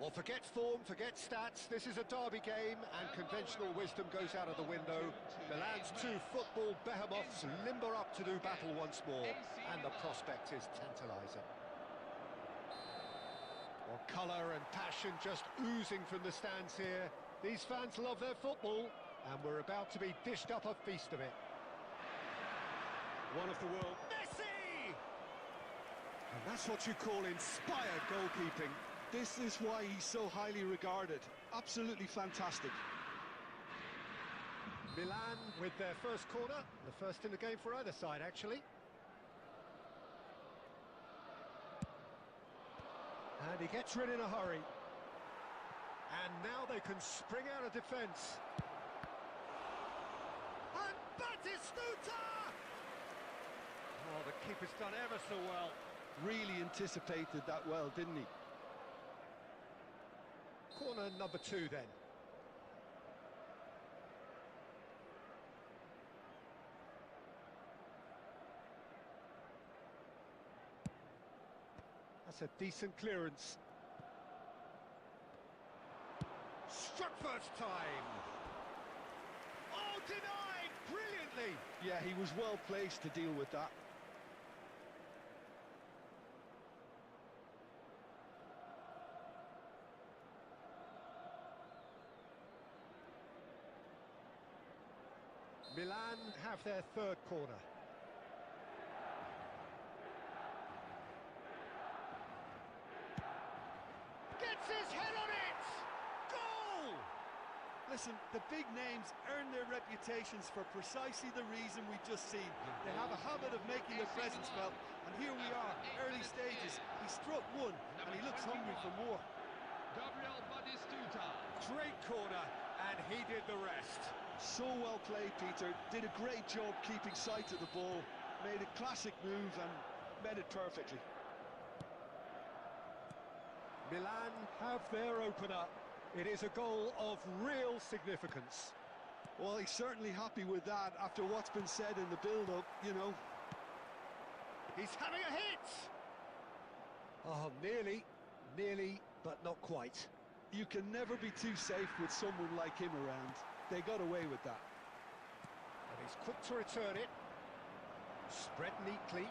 Well, forget form, forget stats. This is a derby game, and conventional wisdom goes out of the window. Milan's two football behemoths limber up to do battle once more, and the prospect is tantalising. Well, colour and passion just oozing from the stands here. These fans love their football, and we're about to be dished up a feast of it. One of the world, Messi! And that's what you call inspired goalkeeping. This is why he's so highly regarded. Absolutely fantastic. Milan with their first corner, the first in the game for either side, actually. And he gets rid in a hurry. And now they can spring out of defence. And Batistuta! Oh, the keeper's done ever so well. Really anticipated that well, didn't he? Corner number 2 then. That's a decent clearance. Struck first time. Oh, denied brilliantly. Yeah, he was well placed to deal with that. Milan have their third corner. Gets his head on it! Goal! Listen, the big names earn their reputations for precisely the reason we've just seen. They have a habit of making their presence felt, and here we are, early stages. He struck one, and he looks hungry for more. Great corner, and he did the rest. So well played, Peter. Did a great job keeping sight of the ball. Made a classic move and met it perfectly. Milan have their opener. It is a goal of real significance. Well, he's certainly happy with that after what's been said in the build-up, you know. He's having a hit! Oh, nearly, but not quite. You can never be too safe with someone like him around. They got away with that. And he's quick to return it. Spread neatly.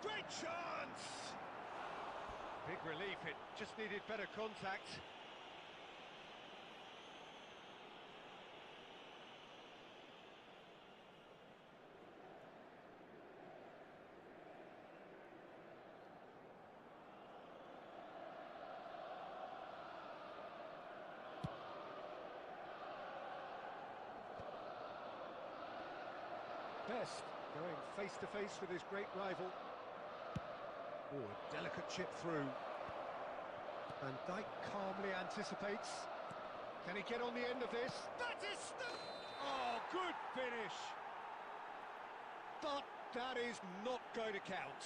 Great chance! Big relief, it just needed better contact. Best going face-to-face with his great rival. Oh, a delicate chip through. Van Dijk calmly anticipates. Can he get on the end of this? Oh, good finish! But that is not going to count.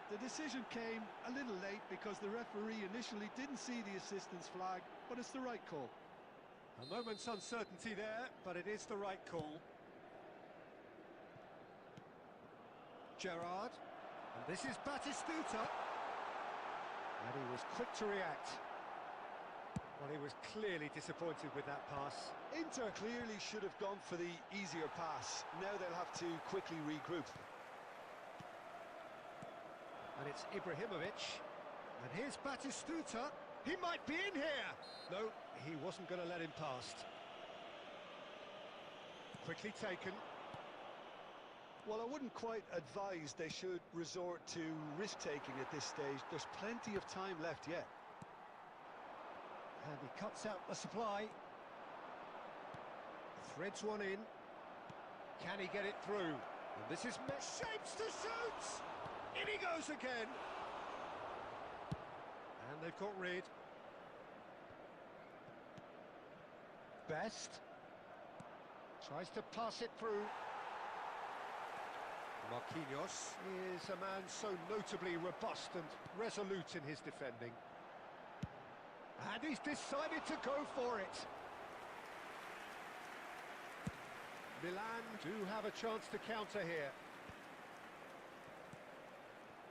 The decision came a little late because the referee initially didn't see the assistance flag, but it's the right call. A moment's uncertainty there, but it is the right call. Gerrard, and this is Batistuta, and he was quick to react. Well, he was clearly disappointed with that pass. Inter clearly should have gone for the easier pass. Now they'll have to quickly regroup. And it's Ibrahimovic, and here's Batistuta. He might be in here! No, he wasn't going to let him past. Quickly taken. Well, I wouldn't quite advise they should resort to risk-taking at this stage. There's plenty of time left yet. And he cuts out the supply. Threads one in. Can he get it through? And this is shapes to shoot! In he goes again! And they've got rid. Best. Tries to pass it through. Marquinhos is a man so notably robust and resolute in his defending. And he's decided to go for it. Milan do have a chance to counter here.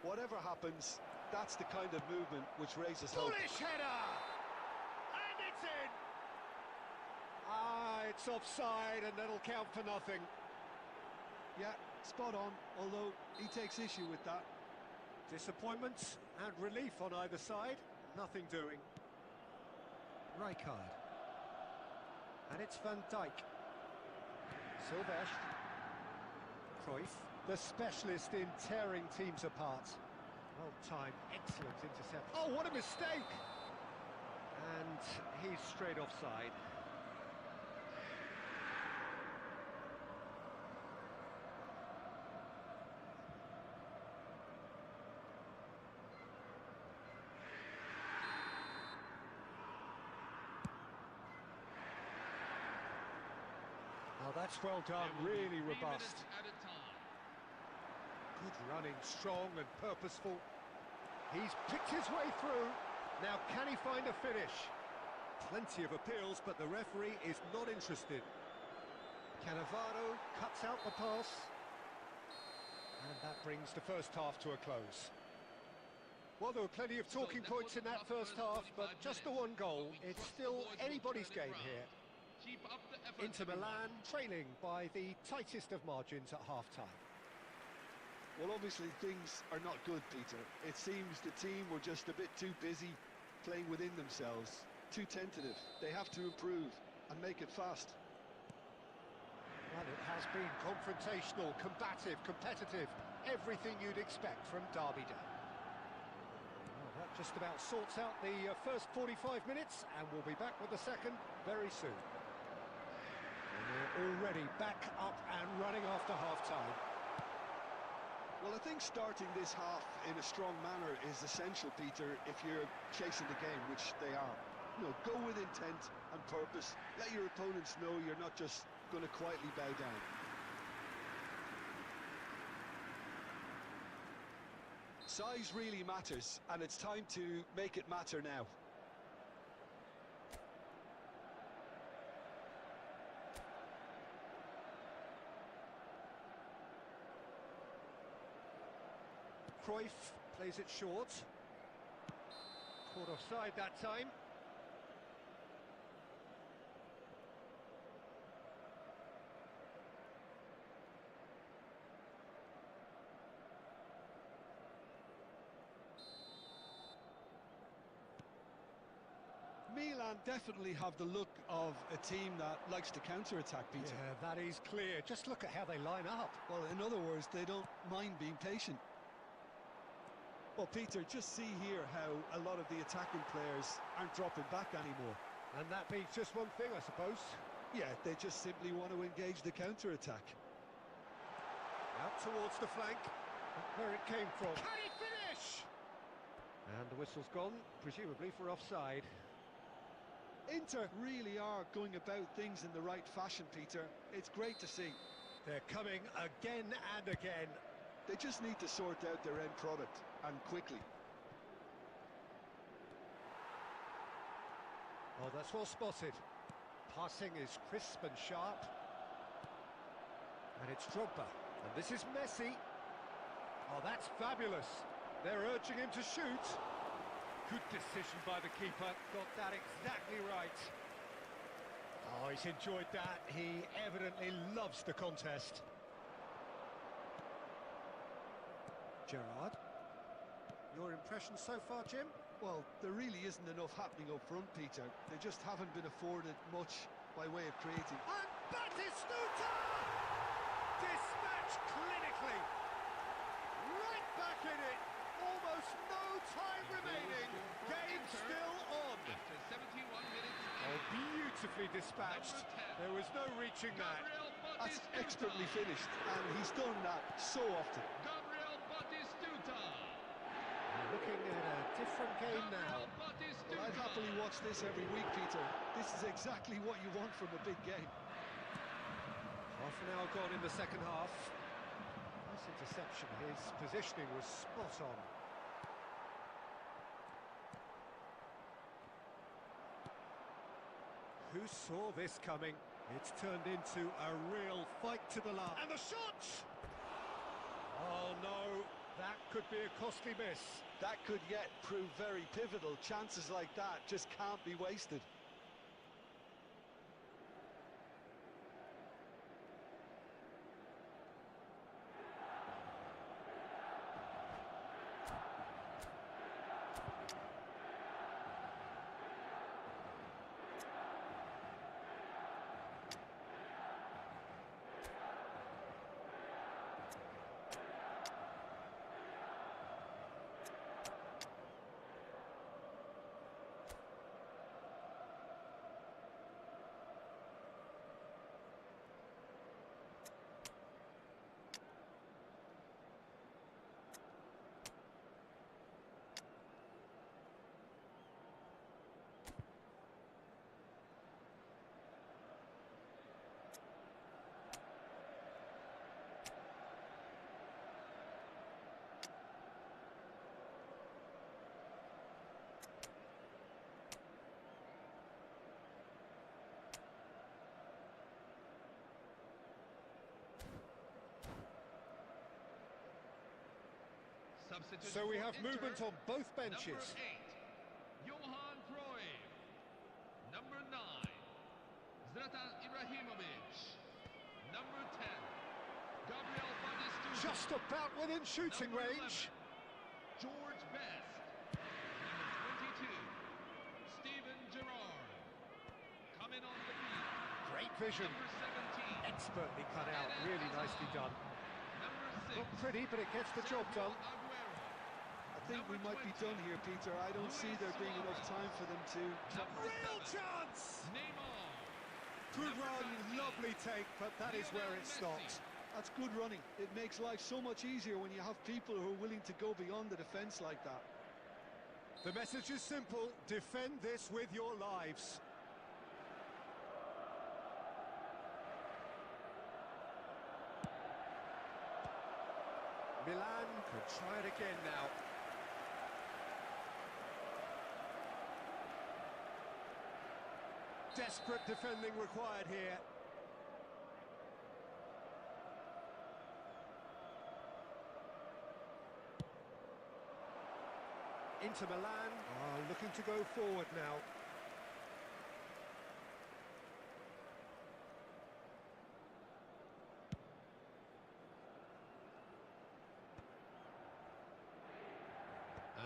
Whatever happens, That's the kind of movement which raises hope. Bullish header! And it's in! Ah, it's offside, and that'll count for nothing. Yeah, spot on, although he takes issue with that. Disappointment and relief on either side. Nothing doing. Rijkaard. And it's Van Dijk. Silvestre. Cruyff, the specialist in tearing teams apart. Well timed, excellent intercept. Oh, what a mistake! And he's straight offside. Now that's well done, really robust. Good running, strong and purposeful. He's picked his way through. Now can he find a finish? Plenty of appeals, but the referee is not interested. Cannavaro cuts out the pass. And that brings the first half to a close. Well, there were plenty of talking points in that first half, but just the one goal. It's still anybody's game here. Inter Milan trailing by the tightest of margins at half-time. Well, obviously things are not good, Peter. It seems the team were just a bit too busy playing within themselves, too tentative. They have to improve and make it fast. Well, it has been confrontational, combative, competitive, everything you'd expect from Derby Day. Well, that just about sorts out the first 45 minutes, and we'll be back with the second very soon. And we're already back up and running after half-time. Well, I think starting this half in a strong manner is essential, Peter, if you're chasing the game, which they are. You know, go with intent and purpose. Let your opponents know you're not just going to quietly bow down. Size really matters, and it's time to make it matter now. Cruyff plays it short. Caught offside that time. Milan definitely have the look of a team that likes to counter-attack, Peter. Yeah, that is clear. Just look at how they line up. Well, in other words, they don't mind being patient. Well, Peter, just see here how a lot of the attacking players aren't dropping back anymore. And that means just one thing, I suppose. Yeah, they just simply want to engage the counter-attack. Out towards the flank, where it came from. Can he finish? And the whistle's gone, presumably for offside. Inter really are going about things in the right fashion, Peter. It's great to see. They're coming again and again. They just need to sort out their end product, and quickly. Oh, that's well spotted. Passing is crisp and sharp. And it's Drogba. And this is Messi. Oh, that's fabulous. They're urging him to shoot. Good decision by the keeper. Got that exactly right. Oh, he's enjoyed that. He evidently loves the contest. Gerrard. Your impression so far, Jim? Well, there really isn't enough happening up front, Peter. They just haven't been afforded much by way of creating. And Batistuta! Dispatched clinically. Right back in it. Almost no time remaining. Game still on. After 71 minutes. Oh, beautifully dispatched. There was no reaching that. That's expertly finished, and he's done that so often. Looking at a different game now. Well, I'd happily watch this every week, Peter. This is exactly what you want from a big game. Half an hour gone in the second half. Nice interception. His positioning was spot on. Who saw this coming? It's turned into a real fight to the last. And the shot! Oh no! That could be a costly miss. That could yet prove very pivotal. Chances like that just can't be wasted. So we have movement on both benches. Number 8, Johan Cruyff. Number 9, Zlatan Ibrahimovic. Number 10, Gabriel Batistuta. Just about within shooting Number range. 11, George Best. Number 22, Steven Gerrard. Coming on the field. Great vision. Number 17, Expertly cut out. Really nicely done. Number 6, Not pretty, but it gets the job Sergio done. Aguero. I think we might be done here, Peter. I don't see there being enough time for them to... Number Real 7, chance! Neymar. Good Number run, 19, lovely take, but that is where it Lionel stops. Messi. That's good running. It makes life so much easier when you have people who are willing to go beyond the defence like that. The message is simple: defend this with your lives. Milan could try it again now. Desperate defending required here. Inter Milan are looking to go forward now.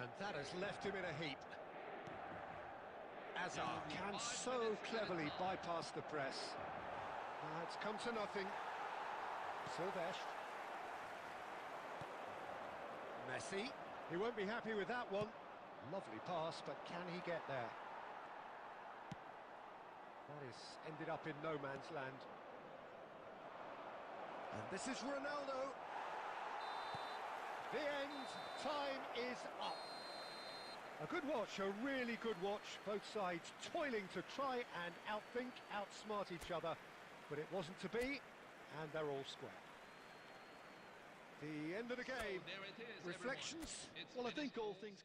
And that has left him in a heap. Hazard can so cleverly bypass the press. It's come to nothing. Silvestre. Messi. He won't be happy with that one. Lovely pass, but can he get there? That is ended up in no man's land. And this is Ronaldo. The end. Time is up. A good watch, a really good watch. Both sides toiling to try and outthink, outsmart each other. But it wasn't to be, and they're all square. The end of the game. So there it is, Reflections? Well, I think all things...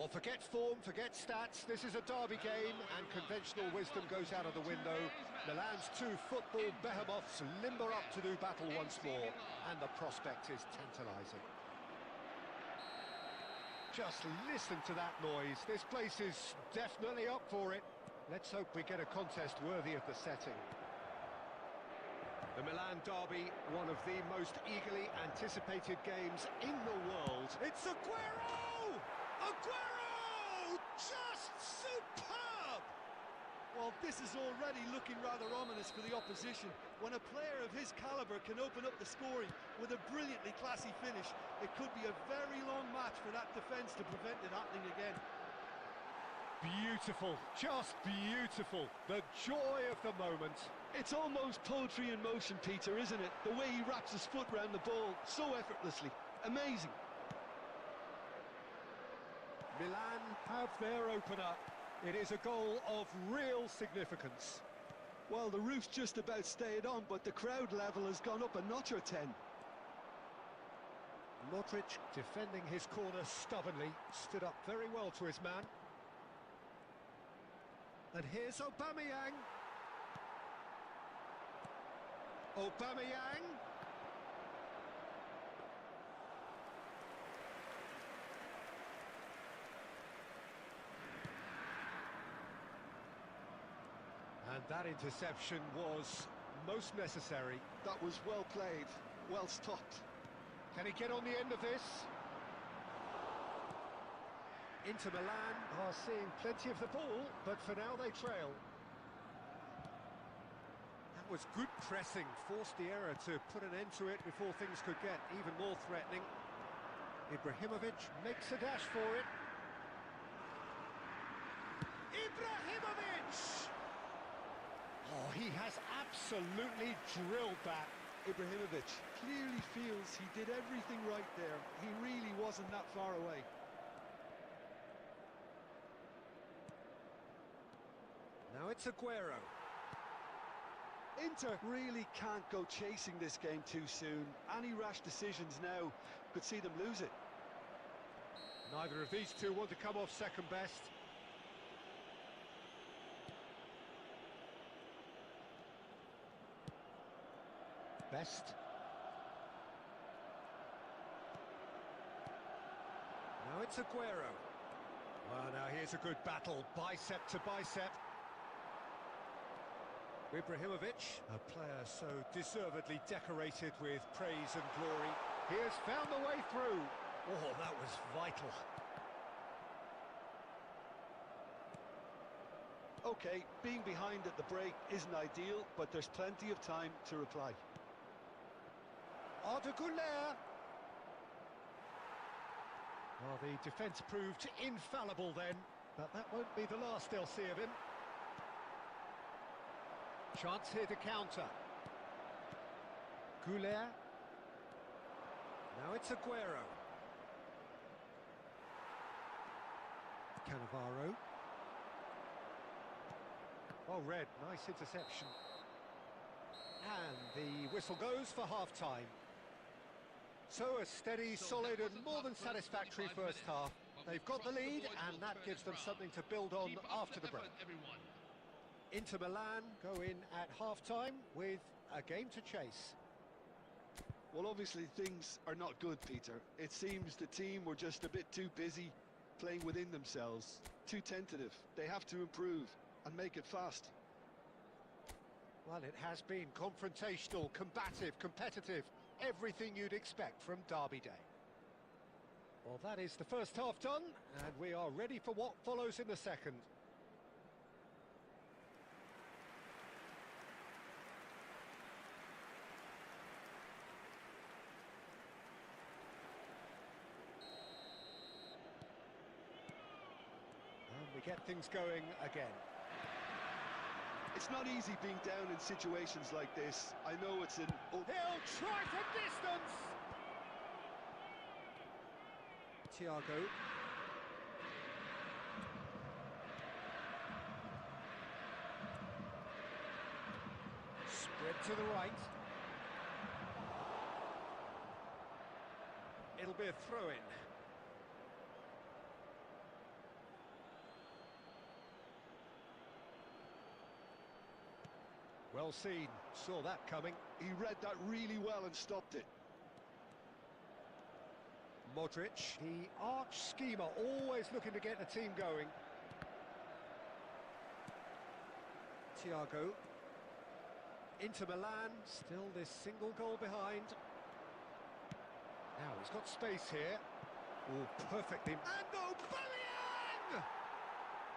Well, forget form, forget stats. This is a derby game, and conventional wisdom goes out of the window. Milan's two football behemoths limber up to do battle once more, and the prospect is tantalising. Just listen to that noise. This place is definitely up for it. Let's hope we get a contest worthy of the setting. The Milan derby, one of the most eagerly anticipated games in the world. It's Aguero! Aguero! Just superb! Well, this is already looking rather ominous for the opposition. When a player of his calibre can open up the scoring with a brilliantly classy finish, it could be a very long match for that defence to prevent it happening again. Beautiful, just beautiful. The joy of the moment. It's almost poetry in motion, Peter, isn't it? The way he wraps his foot round the ball so effortlessly. Amazing. Milan have their opener. It is a goal of real significance. Well, the roof's just about stayed on, but the crowd level has gone up a notch or 10. Modric, defending his corner stubbornly, stood up very well to his man. And here's Aubameyang. Aubameyang. And that interception was most necessary. That was well played, well stopped. Can he get on the end of this? Inter Milan are seeing plenty of the ball, but for now they trail. That was good pressing, forced the error to put an end to it before things could get even more threatening. Ibrahimovic makes a dash for it. Ibrahimovic! Oh, he has absolutely drilled that. Ibrahimovic clearly feels he did everything right there. He really wasn't that far away. Now it's Aguero. Inter really can't go chasing this game too soon. Any rash decisions now could see them lose it. Neither of these two want to come off second best. Best. Now it's Aguero. Well, now here's a good battle, bicep to bicep. Ibrahimovic, a player so deservedly decorated with praise and glory. He has found the way through. Oh, that was vital. Okay, being behind at the break isn't ideal, but there's plenty of time to reply. Arda Güler. Well, the defence proved infallible then, but that won't be the last they'll see of him. Chance here to counter. Güler. Now it's Aguero. Cannavaro. Well read, nice interception. And the whistle goes for half-time. So a steady, solid and more than satisfactory first half. They've got the lead and that gives them something to build on after the break. Inter Milan go in at half-time with a game to chase. Well, obviously things are not good, Peter. It seems the team were just a bit too busy playing within themselves, too tentative. They have to improve and make it fast. Well, it has been confrontational, combative, competitive, everything you'd expect from Derby Day. Well, that is the first half done, and we are ready for what follows in the second. And we get things going again. It's not easy being down in situations like this. I know it's an... He'll try from distance! Thiago. Spread to the right. It'll be a throw-in. Well seen, saw that coming. He read that really well and stopped it. Modric, the arch schemer, always looking to get the team going. Thiago. Inter Milan, still this single goal behind. Now he's got space here. Oh, perfectly. And Aubameyang!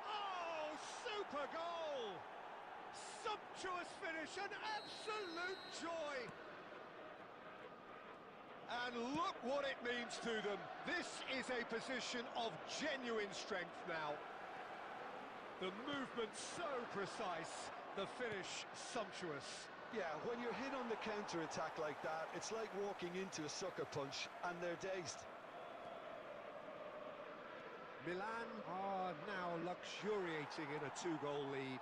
Oh, super goal! Sumptuous finish, an absolute joy! And look what it means to them. This is a position of genuine strength now. The movement so precise, the finish sumptuous. Yeah, when you're hit on the counter-attack like that, it's like walking into a sucker punch, and they're dazed. Milan are now luxuriating in a two-goal lead.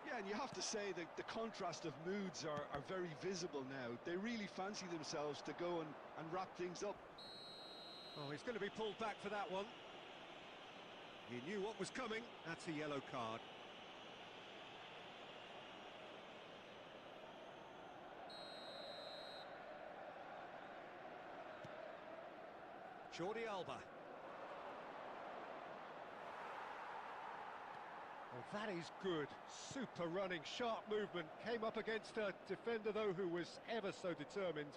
Yeah, and you have to say that the contrast of moods are very visible now. They really fancy themselves to go and wrap things up. Oh, he's going to be pulled back for that one. He knew what was coming. That's a yellow card. Jordi Alba. Well, that is good. Super running, sharp movement. Came up against a defender, though, who was ever so determined.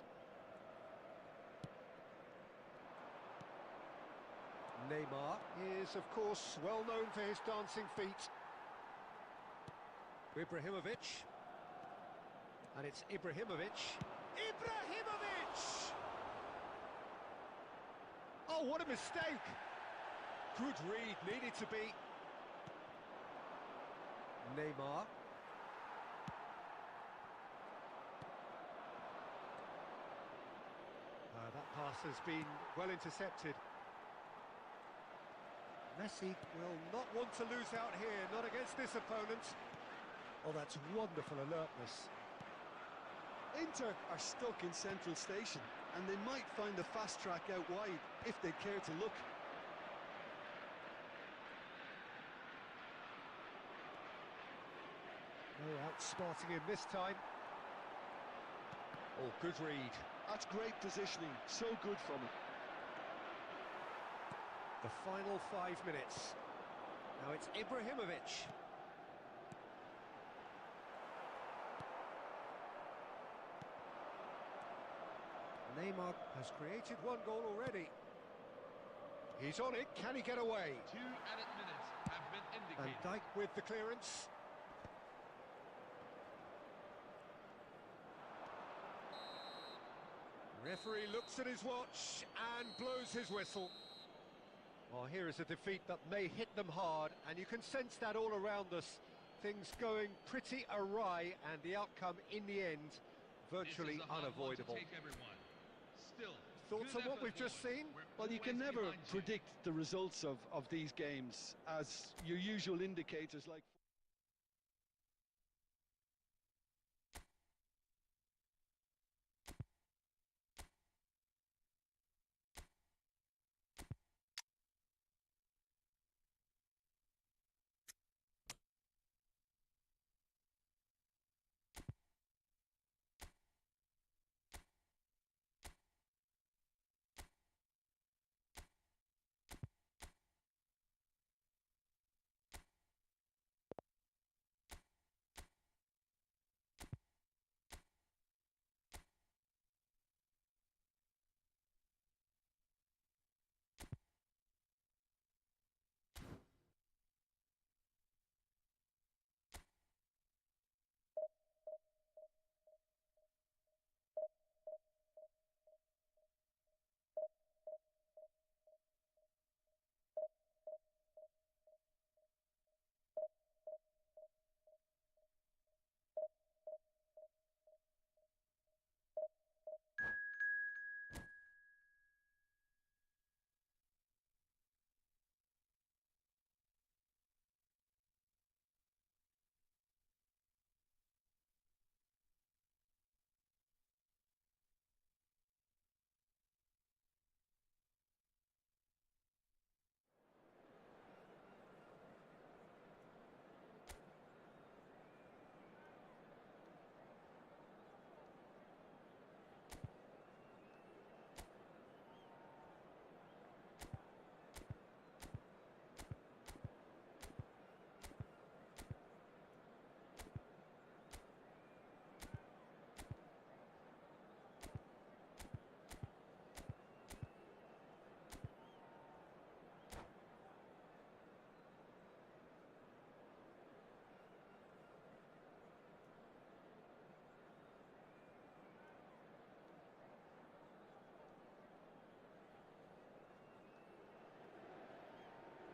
Neymar is, of course, well known for his dancing feet. Ibrahimovic. And it's Ibrahimovic. Ibrahimovic! Oh, what a mistake! Good read, needed to be. Neymar. That pass has been well intercepted. Messi will not want to lose out here, not against this opponent. Oh, that's wonderful alertness. Inter are stuck in Central Station, and they might find the fast track out wide if they care to look. No outsmarting him this time. Oh, good read. That's great positioning, so good from him. The final 5 minutes. Now it's Ibrahimovic. Neymar has created one goal already. He's on it, can he get away? 2 added minutes have been Van indicated. Dijk with the clearance. Referee looks at his watch and blows his whistle. Well, here is a defeat that may hit them hard, and you can sense that all around us. Things going pretty awry, and the outcome in the end virtually This is a hard one to unavoidable. take, everyone. Still, Thoughts good on what effort, we've just boys. seen? We're Well, you can always never behind you. predict the results of these games, as your usual indicators like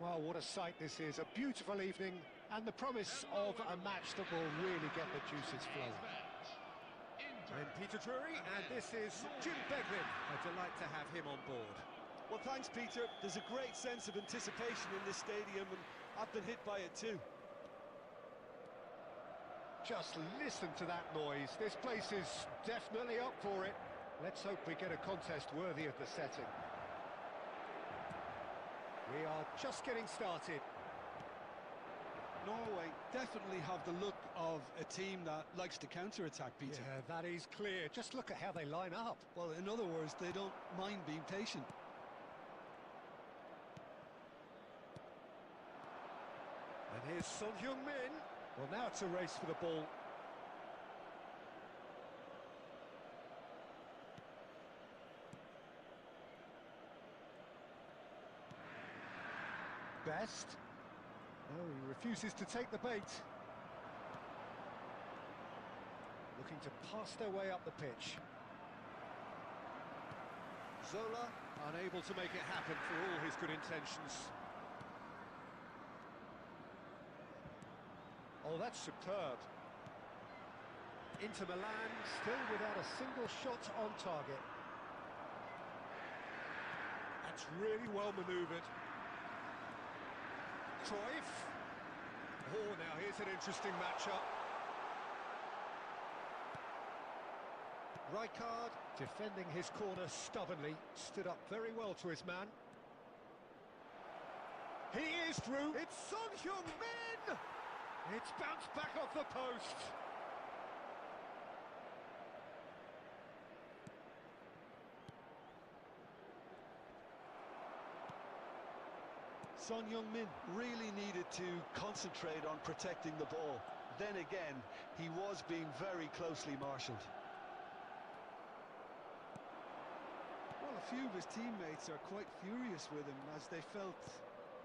Oh, what a sight this is. A beautiful evening and the promise of a match that will really get the juices flowing. I'm Peter Drury, and this is Jim Beglin. A delight to have him on board. Well, thanks, Peter. There's a great sense of anticipation in this stadium, and I've been hit by it too. Just listen to that noise. This place is definitely up for it. Let's hope we get a contest worthy of the setting. We are just getting started. Norway definitely have the look of a team that likes to counter-attack, Peter. Yeah, that is clear. Just look at how they line up. Well, in other words, they don't mind being patient. And here's Son Heung-min. Well, now it's a race for the ball. Best. No, he refuses to take the bait. Looking to pass their way up the pitch. Zola unable to make it happen for all his good intentions. Oh, that's superb. Inter Milan still without a single shot on target. That's really well manoeuvred. Cruyff. Oh, now here's an interesting matchup. Rijkaard, defending his corner stubbornly, stood up very well to his man. He is through. It's Son Heung-min! It's bounced back off the post. Son Heung-min really needed to concentrate on protecting the ball. Then again, he was being very closely marshalled. Well, a few of his teammates are quite furious with him as they felt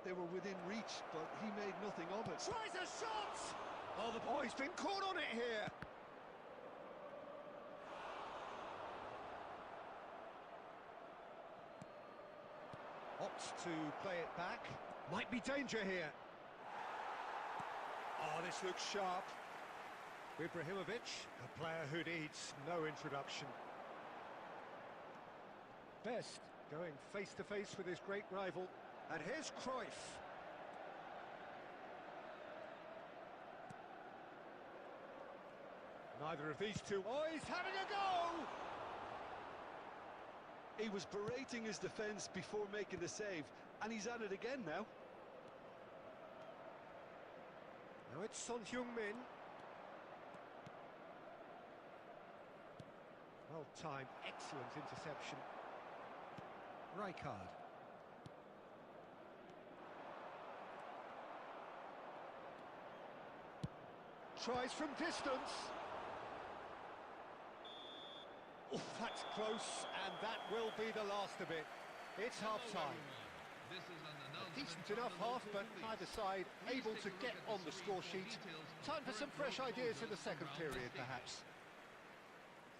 they were within reach, but he made nothing of it. Tries a shot! Oh, the boy's been caught on it here. Opts to play it back. Might be danger here. Oh, this looks sharp. Ibrahimovic, a player who needs no introduction. Best going face-to-face with his great rival. And here's Cruyff. Neither of these two... Oh, he's having a go! He was berating his defence before making the save, and he's at it again now. Now it's Son Heung-min. Well-timed, excellent interception. Rijkaard. Tries from distance. Oh, that's close, and that will be the last of it. It's half-time. Decent enough half, but neither side able to get on the score sheet. Time for some fresh ideas in the second period, perhaps.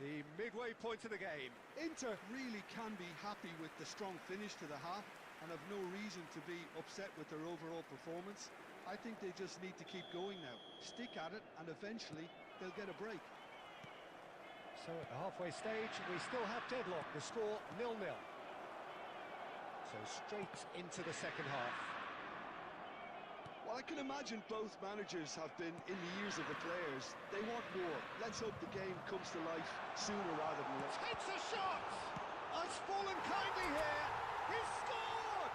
The midway point of the game. Inter really can be happy with the strong finish to the half and have no reason to be upset with their overall performance. I think they just need to keep going now. Stick at it, and eventually they'll get a break. So at the halfway stage, we still have deadlock. The score 0-0. So straight into the second half. Well, I can imagine both managers have been in the ears of the players. They want more. Let's hope the game comes to life sooner rather than later. Takes a shot! Has fallen kindly here. He's scored!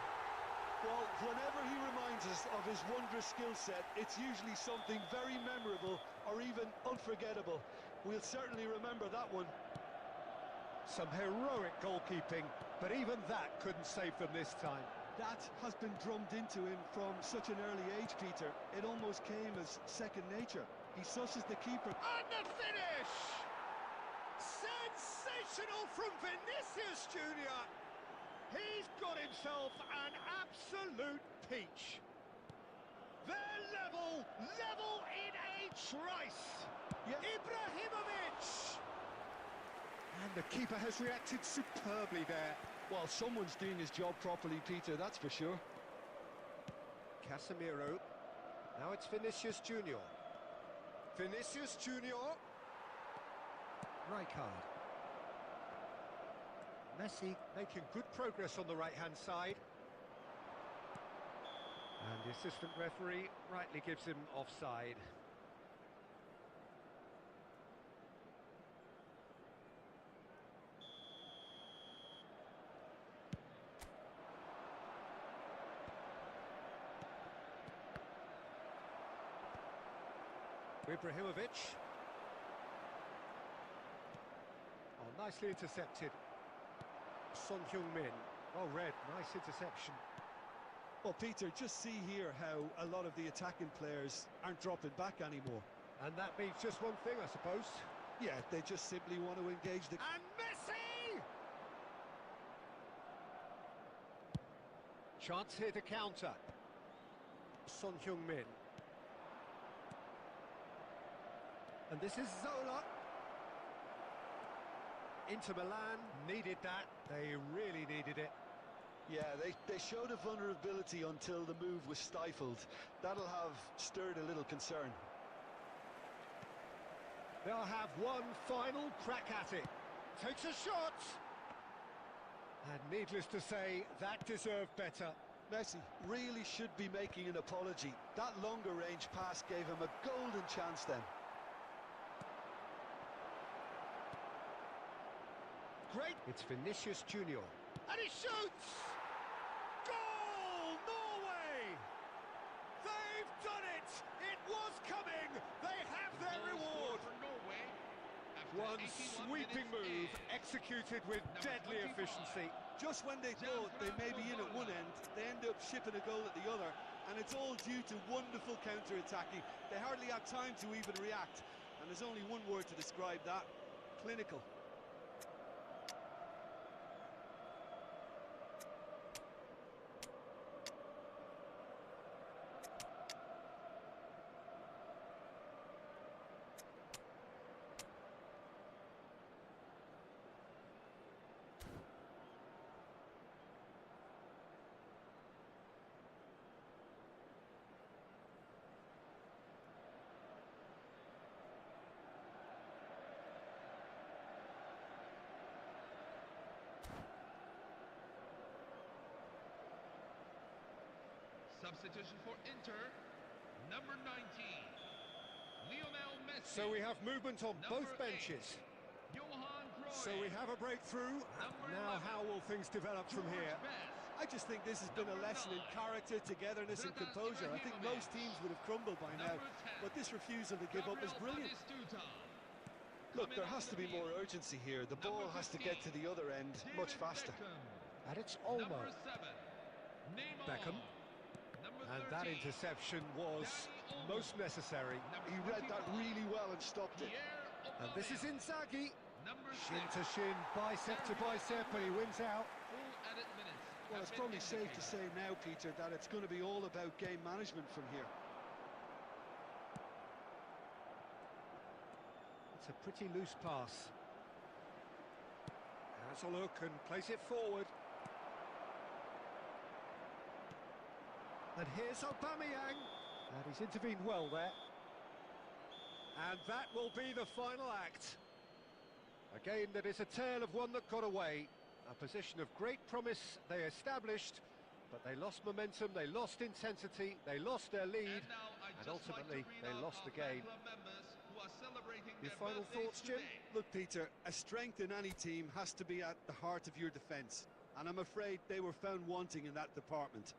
Well, whenever he reminds us of his wondrous skill set, it's usually something very memorable or even unforgettable. We'll certainly remember that one. Some heroic goalkeeping, but even that couldn't save them this time. That has been drummed into him from such an early age, Peter. It almost came as second nature. He susses the keeper. And the finish! Sensational from Vinicius Junior. He's got himself an absolute peach. They're level in a trice. Yeah. Ibrahimovic! And the keeper has reacted superbly there. Well, someone's doing his job properly, Peter, that's for sure. Casemiro. Now it's Vinicius Junior. Vinicius Junior. Rijkaard. Messi making good progress on the right-hand side. And the assistant referee rightly gives him offside. Ibrahimovic. Oh, nicely intercepted. Son Heung-min. Well read, nice interception. Well, Peter, just see here how a lot of the attacking players aren't dropping back anymore. And that means just one thing, I suppose. Yeah, they just simply want to engage the... And Messi! Chance here to counter. Son Heung-min. And this is Zola. Inter Milan needed that. They really needed it. Yeah, they showed a vulnerability until the move was stifled. That'll have stirred a little concern. They'll have one final crack at it. Takes a shot. And needless to say, that deserved better. Messi really should be making an apology. That longer range pass gave him a golden chance then. Great. It's Vinicius Junior. And he shoots! Goal! Norway! They've done it! It was coming! They have their reward! For Norway after One 81 sweeping minutes move, in. executed with deadly 25. efficiency. Just when they thought they may be in at one end, they end up shipping a goal at the other, and it's all due to wonderful counter-attacking. They hardly had time to even react, and there's only one word to describe that: clinical. Substitution for Inter, number 19, Lionel Messi. So we have movement on Number both benches. 8, Johan Cruyff. So we have a breakthrough. Number Now 11, how will things develop from George here? Best. I just think this has been a Number lesson in 9, character, togetherness and Zlatan composure. I think most Ibrahimovic. teams would have crumbled by now, Number 10, but this refusal to give up is Gabriel brilliant. Batistuta. Look, Coming there on has the to be more field, urgency here. The Number ball has to get to 15, the other end much David faster. Beckham. And it's Number Olmo. 7, Neymar. Beckham. Number And 13, that interception was Dani Olmo. most necessary. Number He read that 25, really well and stopped it. Pierre And this is Aubameyang. Inzaghi. Number Shin 6, to shin, bicep to bicep, and he wins out. full added minutes. Well, have it's been probably safe to indicated. say now, Peter, that it's going to be all about game management from here. It's a pretty loose pass. Has a look and plays it forward. And here's Aubameyang. And he's intervened well there. And that will be the final act. A game that is a tale of one that got away. A position of great promise they established, but they lost momentum, they lost intensity, they lost their lead, And now I'd and just like to ultimately read they out lost our the game. fan club members who are celebrating Your their final birthdays thoughts, Jim? today. Look, Peter, a strength in any team has to be at the heart of your defence, and I'm afraid they were found wanting in that department.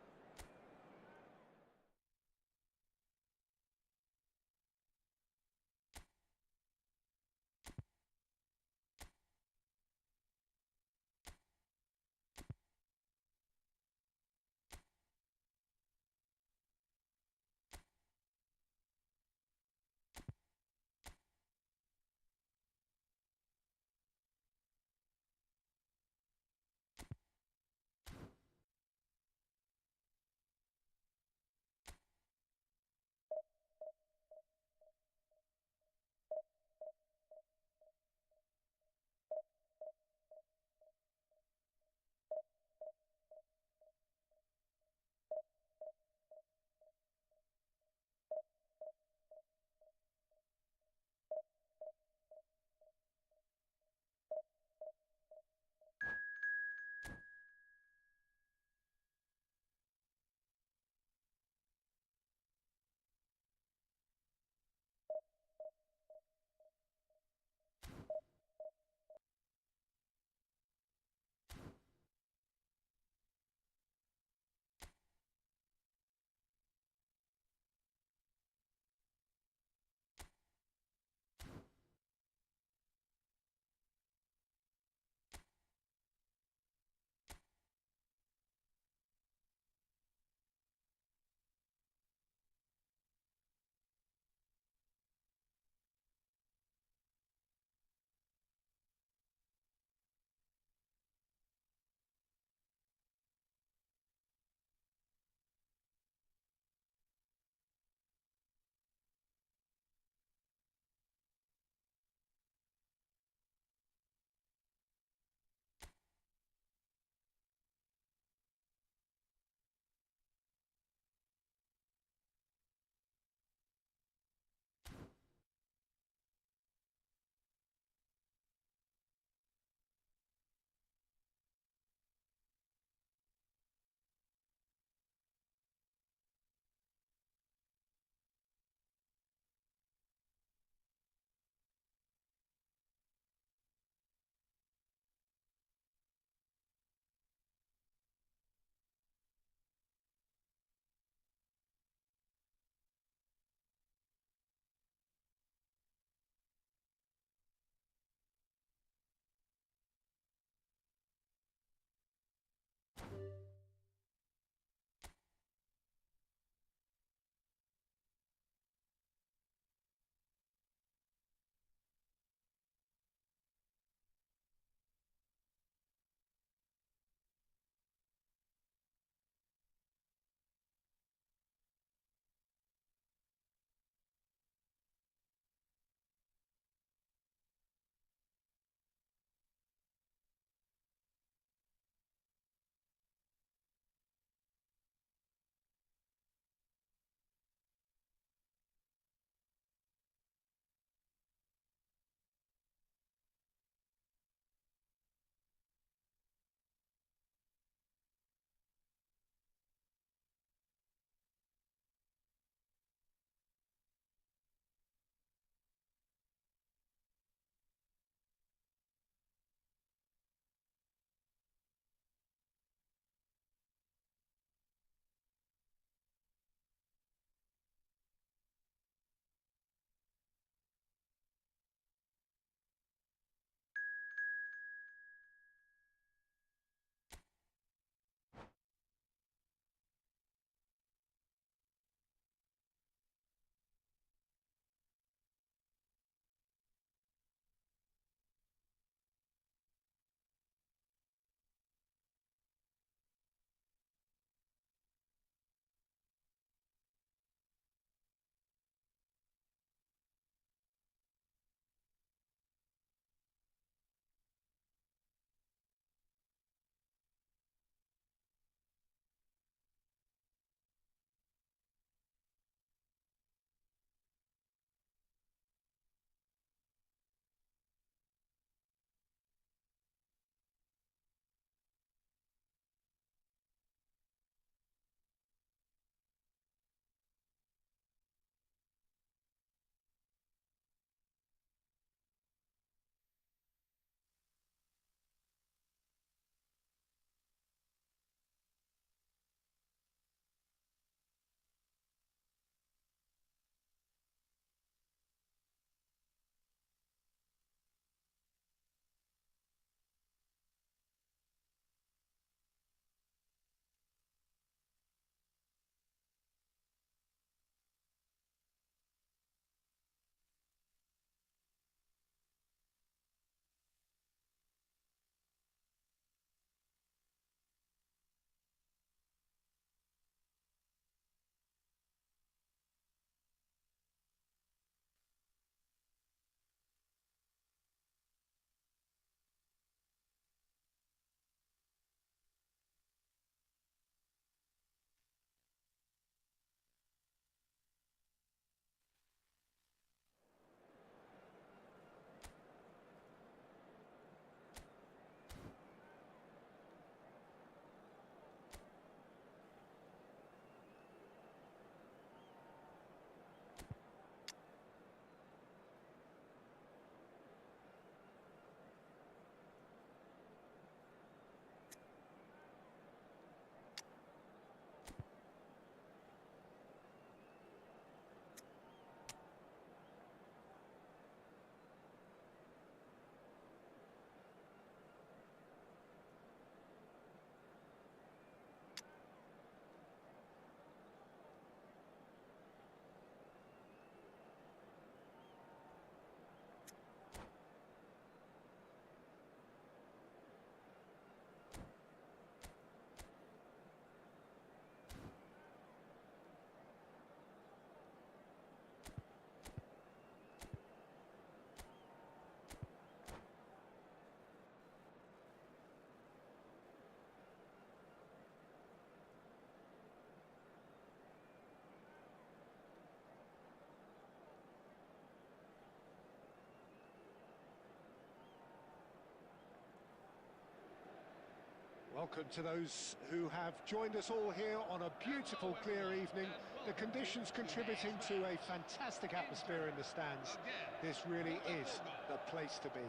Welcome to those who have joined us all here on a beautiful, clear evening. The conditions contributing to a fantastic atmosphere in the stands. This really is the place to be.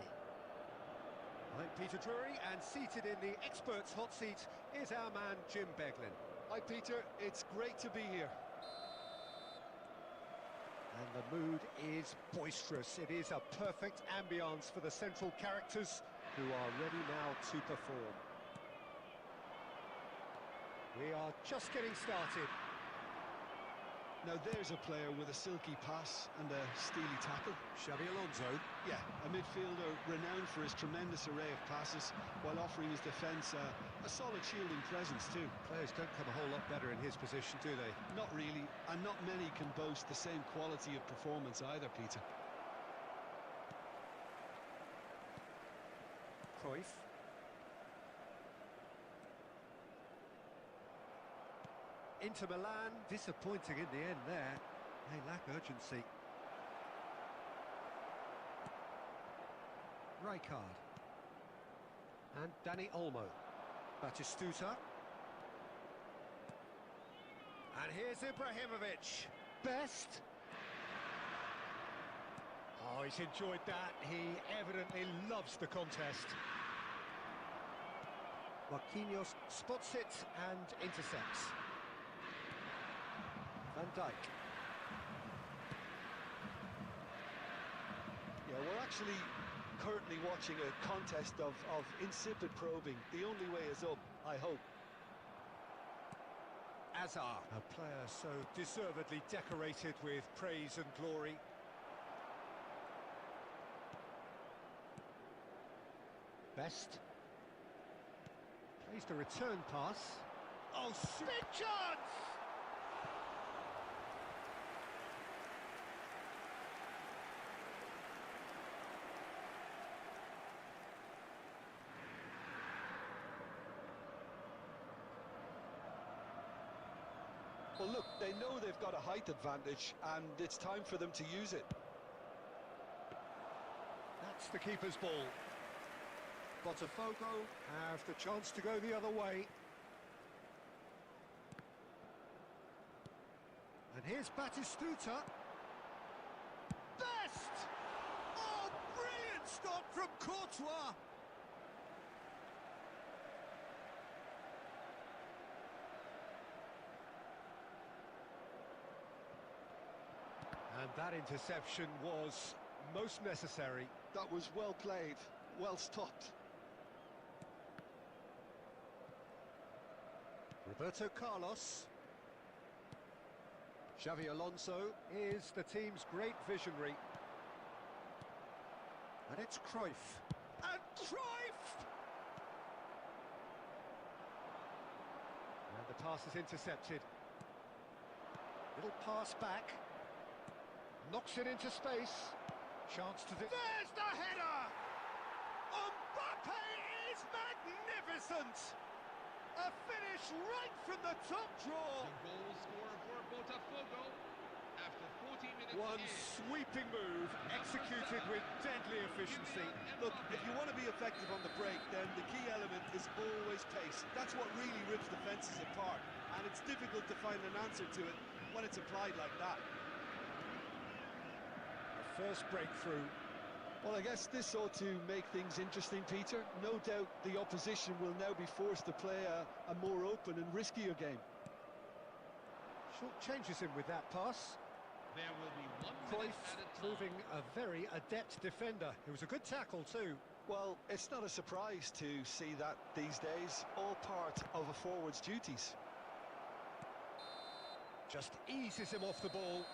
I'm Peter Drury, and seated in the experts' hot seat is our man Jim Beglin. Hi Peter, it's great to be here. And the mood is boisterous. It is a perfect ambience for the central characters who are ready now to perform. We are just getting started. Now there's a player with a silky pass and a steely tackle. Xabi Alonso. Yeah, a midfielder renowned for his tremendous array of passes while offering his defence a solid shielding presence too. Players don't come a whole lot better in his position, do they? Not really, and not many can boast the same quality of performance either, Peter. Cruyff. Inter Milan, disappointing in the end there. They lack urgency. Rijkaard. And Dani Olmo. Batistuta. And here's Ibrahimovic. Best. Oh, he's enjoyed that. He evidently loves the contest. Marquinhos spots it and intercepts. Van Dijk. Yeah, we're actually currently watching a contest of insipid probing. The only way is up, I hope. Azar, a player so deservedly decorated with praise and glory. Best. Plays the return pass. Oh, big chance! Well, look, they know they've got a height advantage, and it's time for them to use it. That's the keeper's ball. Botafogo have the chance to go the other way. And here's Batistuta. Best! Oh, brilliant stop from Courtois! And that interception was most necessary. That was well played, well stopped. Roberto Carlos. Xabi Alonso is the team's great visionary. And it's Cruyff. And Cruyff! And the pass is intercepted. Little pass back. Knocks it into space. Chance to... There's the header! Mbappe is magnificent! A finish right from the top draw. The goal scorer for Botafogo after 40 minutes. One sweeping move, executed with deadly efficiency. Look, if you want to be effective on the break, then the key element is always pace. That's what really rips defences apart, and it's difficult to find an answer to it when it's applied like that. First breakthrough. Well, I guess this ought to make things interesting, Peter. No doubt the opposition will now be forced to play a more open and riskier game. Short changes him with that pass. There will be 1 minute Cruyff added time. proving a very adept defender. It was a good tackle too. Well, it's not a surprise to see that these days, all part of a forward's duties. Just eases him off the ball.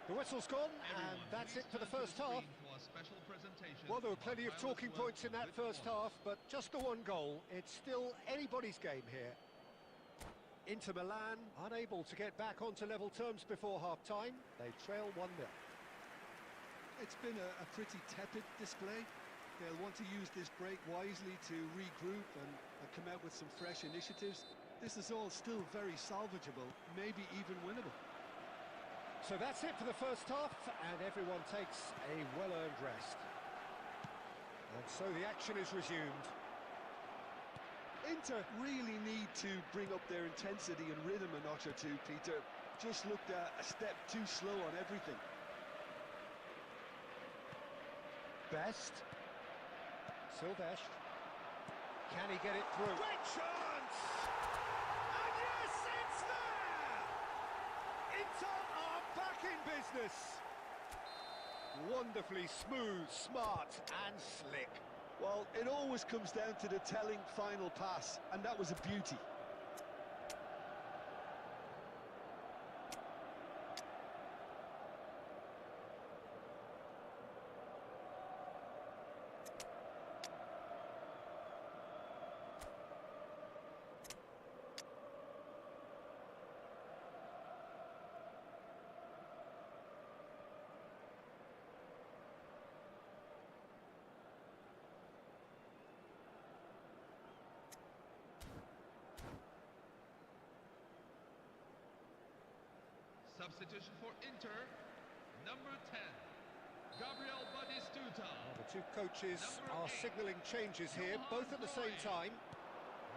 The whistle's gone, and that's it for the first half. Well, there were plenty of talking points in that first half, but just the one goal. It's still anybody's game here. Inter Milan unable to get back onto level terms before half-time. They trail 1-0. It's been a pretty tepid display. They'll want to use this break wisely to regroup and come out with some fresh initiatives. This is all still very salvageable, maybe even winnable. So that's it for the first half, and everyone takes a well-earned rest. And so the action is resumed. Inter really need to bring up their intensity and rhythm a notch or two, Peter. Just looked a step too slow on everything. Best. Silvesh. Can he get it through? Great chance! And yes, it's there! Inter are back in business. Wonderfully smooth, smart and slick. Well, it always comes down to the telling final pass, and that was a beauty. Substitution for Inter, number 10, Gabriel Batistuta. The two coaches Number are 8, signalling changes here, Johan both at the same Cruyff. time.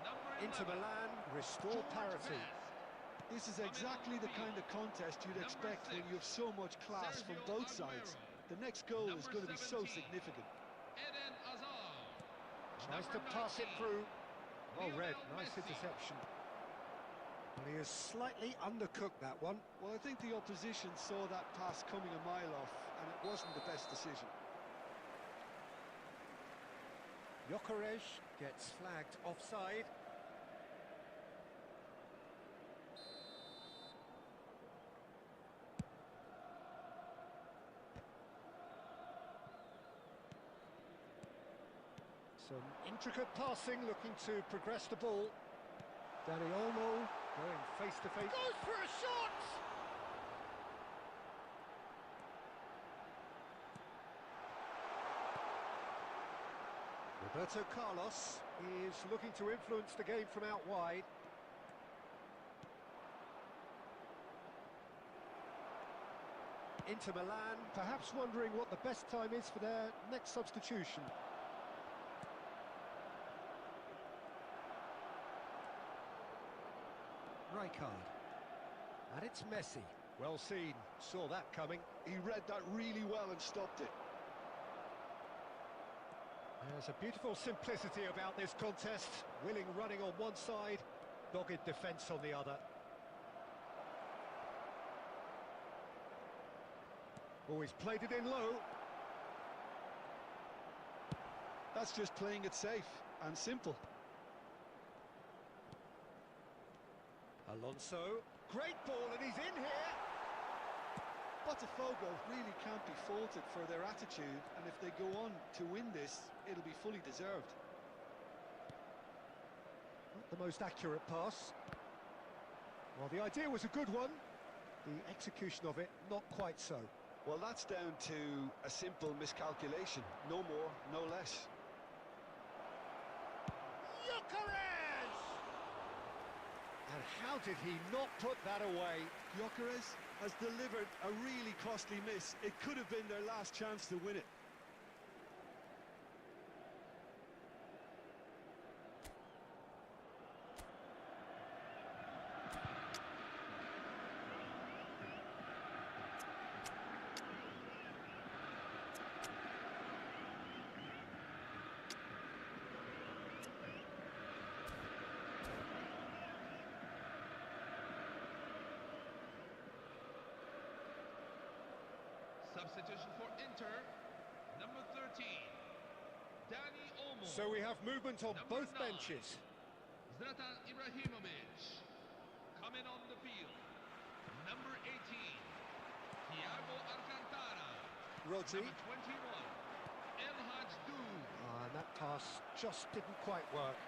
Number 11, Inter Milan restore George parity. Best. This is exactly the kind of contest you'd expect when you have so much class from Sergio both sides. Aguero. The next goal is Number going to be so 17, significant. Eden Hazard. Tries to Number pass it 19, through. Well read, Lionel nice Messi. interception. Well, he has slightly undercooked that one. Well, I think the opposition saw that pass coming a mile off, and it wasn't the best decision. Gyökeres gets flagged offside. Some intricate passing, looking to progress the ball. Dani Olmo going face to face. Goes for a shot! Roberto Carlos is looking to influence the game from out wide. Inter Milan perhaps wondering what the best time is for their next substitution. Rijkaard. And it's Messi. Well seen. Saw that coming. He read that really well and stopped it. There's a beautiful simplicity about this contest. Willing running on one side, dogged defence on the other. Always played it in low. That's just playing it safe and simple. Alonso, great ball and he's in here. Botafogo really can't be faulted for their attitude, and if they go on to win this, it'll be fully deserved. Not the most accurate pass. Well, the idea was a good one. The execution of it, not quite so. Well, that's down to a simple miscalculation. No more, no less. Gyökeres! And how did he not put that away? Gyökeres has delivered a really costly miss. It could have been their last chance to win it. Substitution for Inter, number 13, Dani Olmo. So we have movement on Number both 9, benches. Zlatan Ibrahimovic coming on the field. Number 18, Thiago Alcantara. Rodri. Number 21, El Haddoud. And that pass just didn't quite work.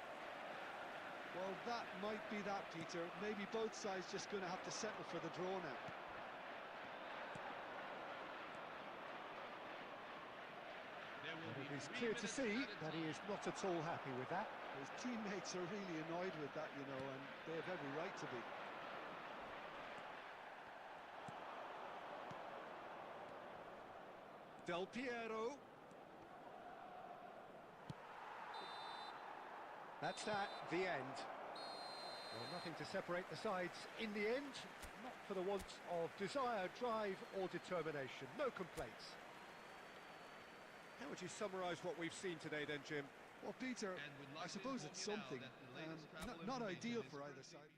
Well, that might be that, Peter. Maybe both sides just going to have to settle for the draw now. And it is clear to see that he is not at all happy with that. His teammates are really annoyed with that, you know, and they have every right to be. Del Piero. That's that, the end. Well, nothing to separate the sides in the end, not for the want of desire, drive or determination. No complaints. How would you summarise what we've seen today then, Jim? Well, Peter, And we'd I like to suppose inform it's you now something. that the latest travel Not information ideal is for either currently side.